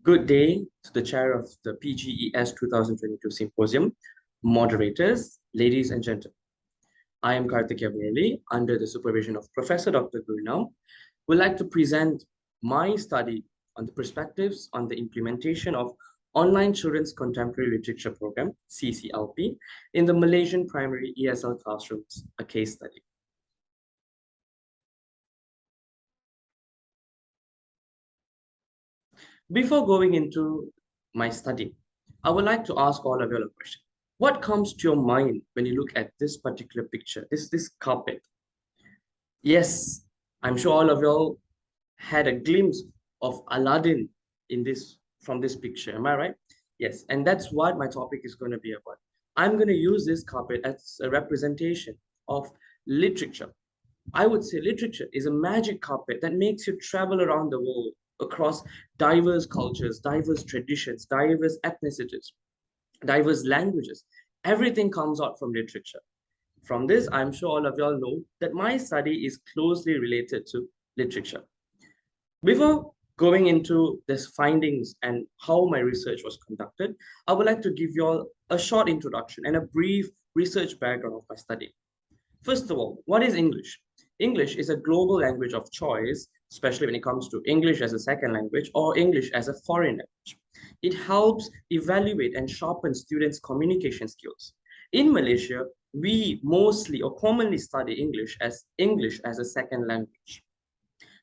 Good day to the chair of the PGES 2022 Symposium, moderators, ladies and gentlemen. I am Kartikeya Murali, under the supervision of Professor Dr. Gurnam. Would like to present my study on the perspectives on the implementation of Online Children's Contemporary Literature Program, CCLP, in the Malaysian primary ESL classrooms, a case study. Before going into my study, I would like to ask all of you a question. What comes to your mind when you look at this particular picture, this carpet? Yes, I'm sure all of you had a glimpse of Aladdin in this from this picture. Am I right? Yes, and that's what my topic is going to be about. I'm going to use this carpet as a representation of literature. I would say literature is a magic carpet that makes you travel around the world across diverse cultures, diverse traditions, diverse ethnicities, diverse languages. Everything comes out from literature. From this, I'm sure all of y'all know that my study is closely related to literature. Before going into these findings and how my research was conducted, I would like to give you all a short introduction and a brief research background of my study. First of all, what is English? English is a global language of choice, especially when it comes to English as a second language or English as a foreign language. It helps evaluate and sharpen students' communication skills. In Malaysia, we mostly or commonly study English as a second language.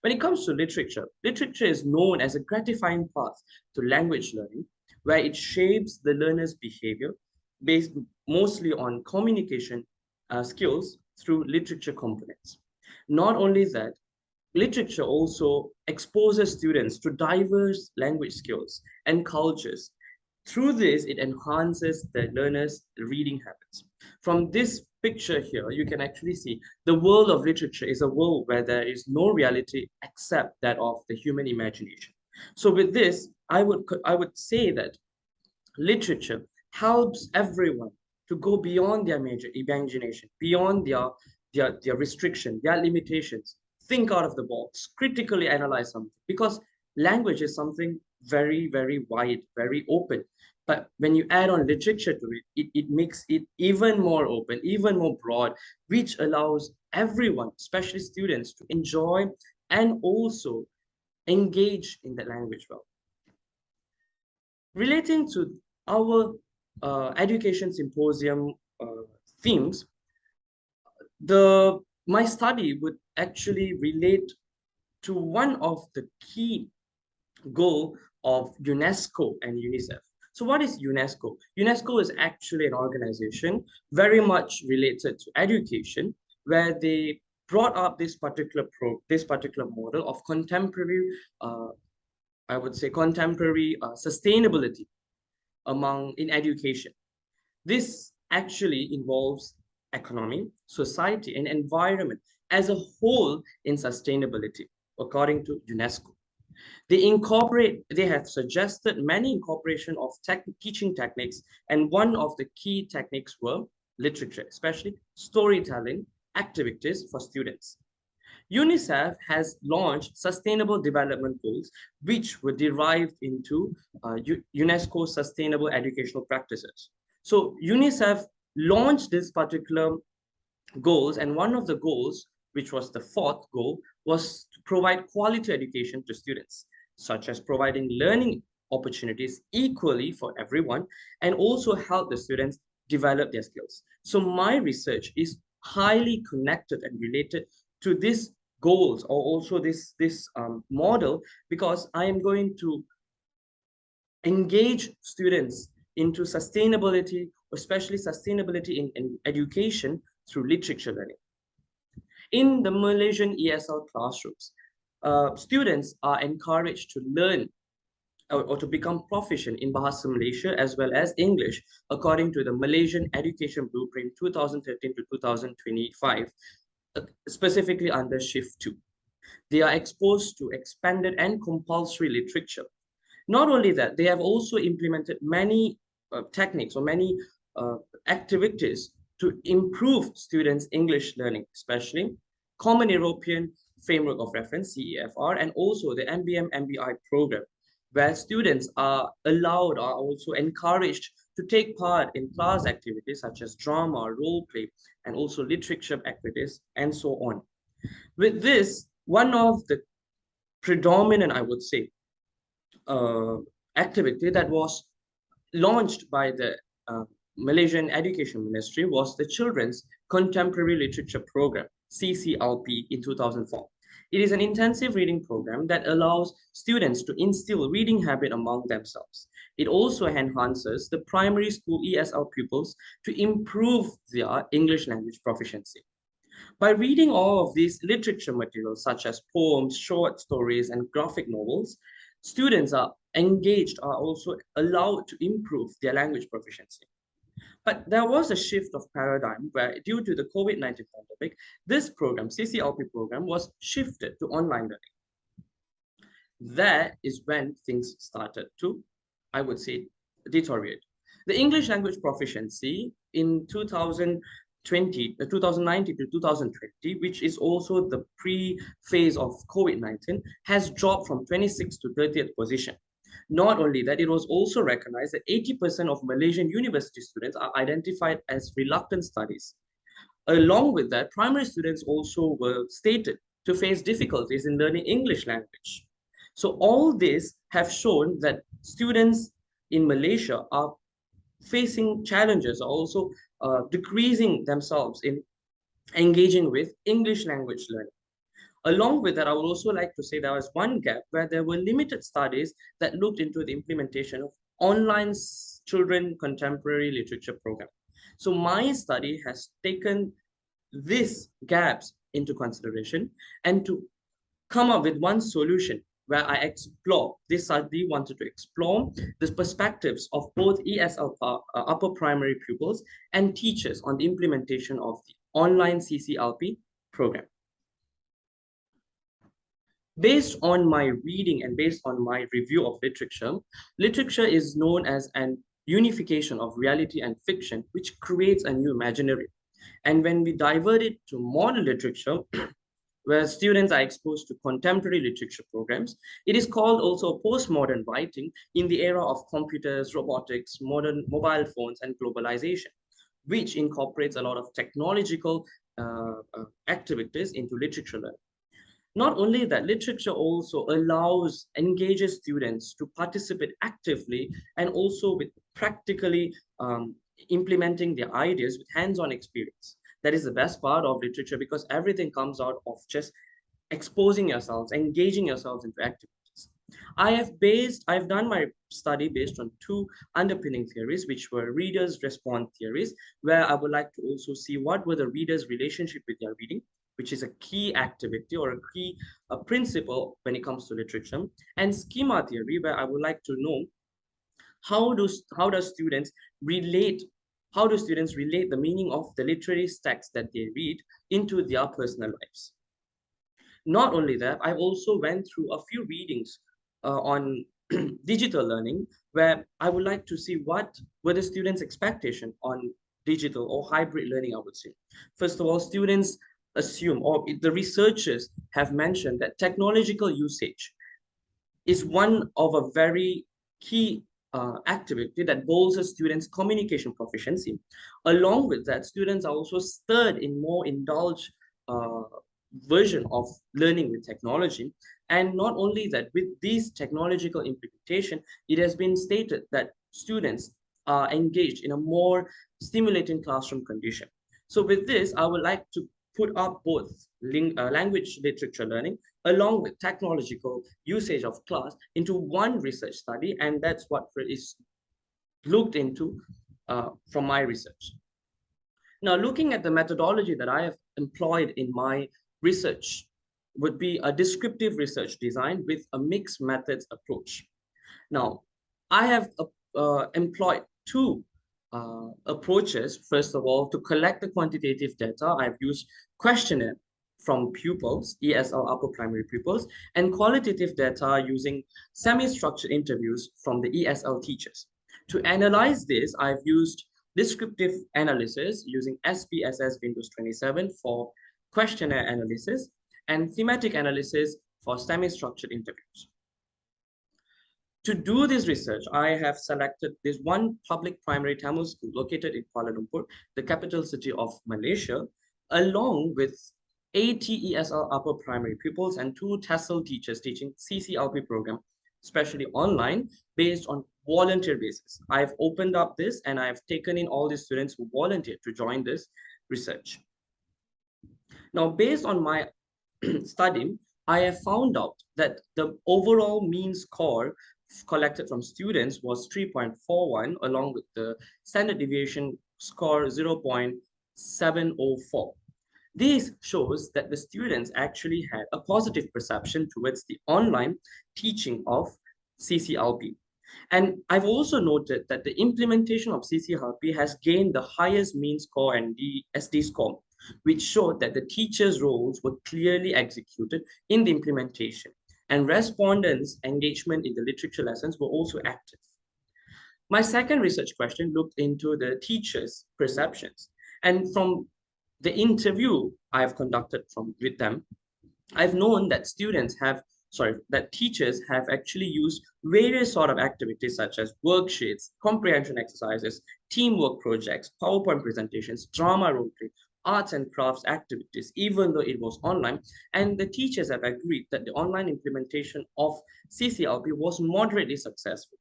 When it comes to literature, literature is known as a gratifying path to language learning, where it shapes the learner's behavior based mostly on communication skills through literature components. Not only that, literature also exposes students to diverse language skills and cultures. Through this, it enhances the learner's reading habits. From this picture here, you can actually see the world of literature is a world where there is no reality except that of the human imagination. So with this, I would say that literature helps everyone to go beyond their major imagination, beyond their restriction, their limitations, think out of the box, critically analyze something, because language is something very, very wide, very open. But when you add on literature to it makes it even more open, even more broad, which allows everyone, especially students, to enjoy and also engage in the language well. Relating to our education symposium themes, my study would actually relate to one of the key goal of UNESCO and UNICEF. So what is UNESCO? UNESCO is actually an organization very much related to education, where they brought up this particular model of contemporary, I would say contemporary sustainability in education. This actually involves economy, society, and environment as a whole in sustainability, according to UNESCO. They have suggested many incorporation of teaching techniques, and one of the key techniques were literature, especially storytelling activities for students. UNICEF has launched Sustainable Development Goals, which were derived into UNESCO's Sustainable Educational Practices. So UNICEF launched this particular goals, and one of the goals, which was the fourth goal, was to provide quality education to students, such as providing learning opportunities equally for everyone, and also help the students develop their skills. So my research is highly connected and related to these goals, or also this model, because I am going to engage students into sustainability, especially sustainability in education through literature learning. In the Malaysian ESL classrooms, students are encouraged to learn or to become proficient in Bahasa Malaysia as well as English, according to the Malaysian Education Blueprint 2013 to 2025, specifically under Shift 2. They are exposed to expanded and compulsory literature. Not only that, they have also implemented many techniques or many activities to improve students' English learning, especially Common European Framework of Reference, CEFR, and also the MBM MBI program. where students are allowed or also encouraged to take part in class activities such as drama, role play, and also literature activities, and so on. With this, one of the predominant, I would say, uh, activity that was launched by the uh, Malaysian Education Ministry was the Children's Contemporary Literature Program, CCLP, in 2004. It is an intensive reading program that allows students to instill reading habit among themselves. It also enhances the primary school ESL pupils to improve their English language proficiency. By reading all of these literature materials, such as poems, short stories, and graphic novels, students are engaged, are also allowed to improve their language proficiency. But there was a shift of paradigm where, due to the COVID-19 pandemic, this program, CCLP program, was shifted to online learning. That is when things started to, I would say, deteriorate. The English language proficiency in 2019 to 2020, which is also the pre-phase of COVID-19, has dropped from 26th to 30th position. Not only that, it was also recognized that 80% of Malaysian university students are identified as reluctant studies. Along with that, primary students also were stated to face difficulties in learning English language. So all this have shown that students in Malaysia are facing challenges, also decreasing themselves in engaging with English language learning. Along with that, I would also like to say there was one gap where there were limited studies that looked into the implementation of online children contemporary literature program. So my study has taken these gaps into consideration and to come up with one solution where I explore, this study wanted to explore the perspectives of both ESL upper primary pupils and teachers on the implementation of the online CCLP program. Based on my reading and based on my review of literature, literature is known as an unification of reality and fiction, which creates a new imaginary. And when we divert it to modern literature, where students are exposed to contemporary literature programs, it is called also postmodern writing in the era of computers, robotics, modern mobile phones, and globalization, which incorporates a lot of technological activities into literature learning. Not only that, literature also allows, engages students to participate actively and also with practically implementing their ideas with hands-on experience. That is the best part of literature because everything comes out of just exposing yourselves, engaging yourselves into activities. I've done my study based on two underpinning theories, which were readers' response theories, where I would like to also see what were the readers' relationship with their reading, which is a key activity or a key principle when it comes to literature, and schema theory, where I would like to know how does students relate how do students relate the meaning of the literary texts that they read into their personal lives. Not only that, I also went through a few readings on digital learning, where I would like to see what were the students' expectation on digital or hybrid learning, I would say. First of all, students assume, or the researchers have mentioned that technological usage is one of a very key activity that bolsters students' communication proficiency. Along with that, students are also stirred in more indulged uh, version of learning with technology. And not only that, with this technological implementation, it has been stated that students are engaged in a more stimulating classroom condition. So with this, I would like to put up both language literature learning along with technological usage of class into one research study, and that's what is looked into from my research. Now, looking at the methodology that I have employed in my research would be a descriptive research design with a mixed methods approach. Now, I have employed two approaches. First of all, to collect the quantitative data, I've used questionnaire from pupils, ESL upper primary pupils, and qualitative data using semi-structured interviews from the ESL teachers. To analyze this, I've used descriptive analysis using SPSS Windows 27 for questionnaire analysis and thematic analysis for semi-structured interviews. To do this research, I have selected this one public primary Tamil school located in Kuala Lumpur, the capital city of Malaysia, along with 80 ESL upper primary pupils and 2 TESOL teachers teaching CCLP program, especially online, based on volunteer basis. I've opened up this and I've taken in all the students who volunteered to join this research. Now, based on my study, I have found out that the overall mean score collected from students was 3.41, along with the standard deviation score 0.704. This shows that the students actually had a positive perception towards the online teaching of CCLP. And I've also noted that the implementation of CCLP has gained the highest mean score and the SD score, which showed that the teachers' roles were clearly executed in the implementation, and respondents' engagement in the literature lessons were also active. My second research question looked into the teachers' perceptions. And from the interview I've conducted with them, I've known that that teachers have actually used various sort of activities such as worksheets, comprehension exercises, teamwork projects, PowerPoint presentations, drama role play, arts and crafts activities, even though it was online. And the teachers have agreed that the online implementation of CCLP was moderately successful.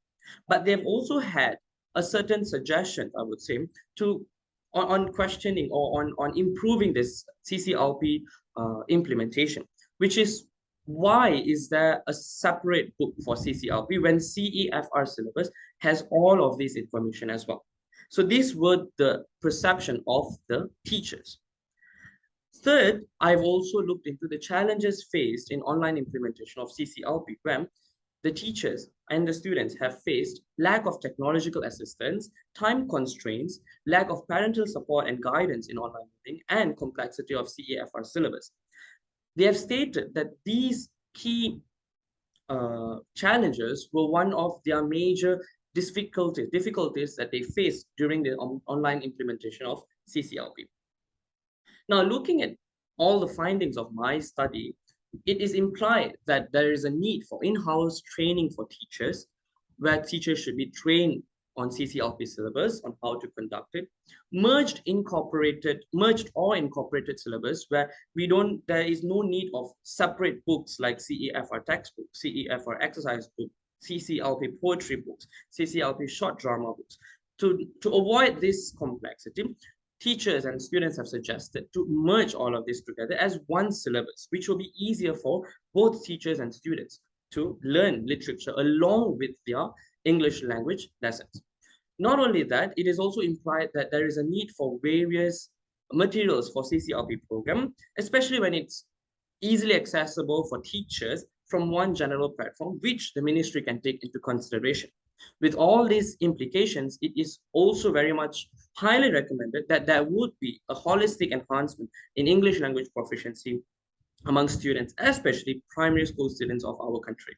But they've also had a certain suggestion, I would say, on questioning or on improving this CCLP implementation, which is why is there a separate book for CCLP when CEFR syllabus has all of this information as well? So these were the perception of the teachers. Third, I've also looked into the challenges faced in online implementation of CCLP, where the teachers and the students have faced lack of technological assistance, time constraints, lack of parental support and guidance in online learning, and complexity of CEFR syllabus. They have stated that these key challenges were one of their major difficulties that they faced during the online implementation of CCLP. Now, looking at all the findings of my study, it is implied that there is a need for in-house training for teachers, where teachers should be trained on CCLP syllabus, on how to conduct it, merged or incorporated syllabus, where there is no need of separate books like CEFR textbook, CEFR exercise book, CCLP poetry books, CCLP short drama books. To avoid this complexity, teachers and students have suggested to merge all of this together as one syllabus, which will be easier for both teachers and students to learn literature along with their English language lessons. Not only that, it is also implied that there is a need for various materials for CCLP program, especially when it's easily accessible for teachers from one general platform, which the ministry can take into consideration. With all these implications, it is also very much highly recommended that there would be a holistic enhancement in English language proficiency among students, especially primary school students of our country.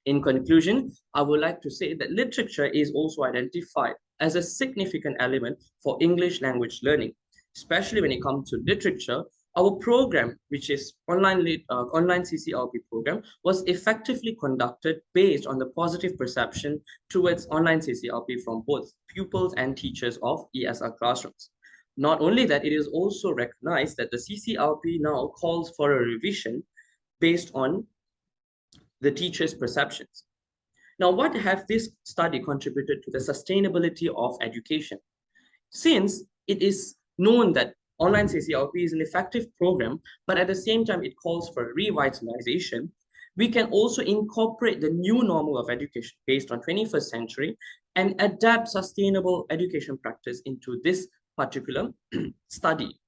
In conclusion, I would like to say that literature is also identified as a significant element for English language learning, especially when it comes to literature. Our program, which is online CCLP program, was effectively conducted based on the positive perception towards online CCLP from both pupils and teachers of ESL classrooms. Not only that, it is also recognized that the CCLP now calls for a revision based on the teachers' perceptions. Now, what have this study contributed to the sustainability of education? Since it is known that online CCLP is an effective program, but at the same time it calls for revitalization, we can also incorporate the new normal of education based on 21st century and adapt sustainable education practice into this particular study.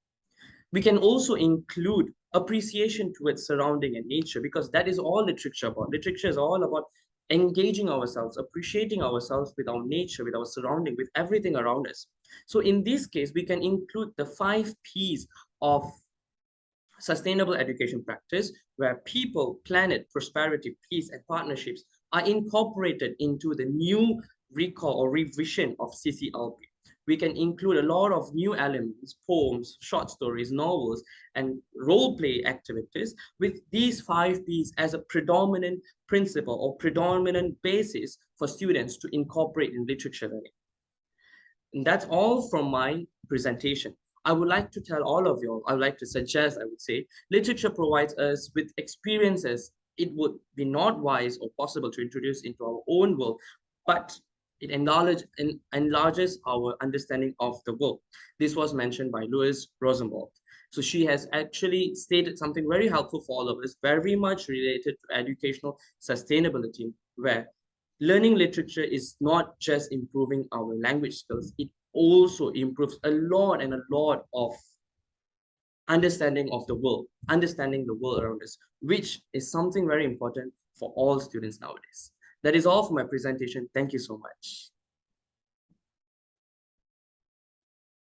We can also include appreciation towards surrounding and nature, because that is all literature about. Literature is all about engaging ourselves, appreciating ourselves with our nature, with our surrounding, with everything around us. So in this case, we can include the 5 P's of sustainable education practice, where people, planet, prosperity, peace, and partnerships are incorporated into the new recall or revision of CCLP, we can include a lot of new elements, poems, short stories, novels, and role play activities with these 5 Ps as a predominant principle or predominant basis for students to incorporate in literature learning. And that's all from my presentation. I would like to tell all of you, I would like to suggest, I would say, literature provides us with experiences it would be not wise or possible to introduce into our own world, but it enlarges our understanding of the world. This was mentioned by Louise Rosenwald. So she has actually stated something very helpful for all of us, very much related to educational sustainability, where learning literature is not just improving our language skills, it also improves a lot and a lot of understanding the world around us, which is something very important for all students nowadays. That is all for my presentation. Thank you so much.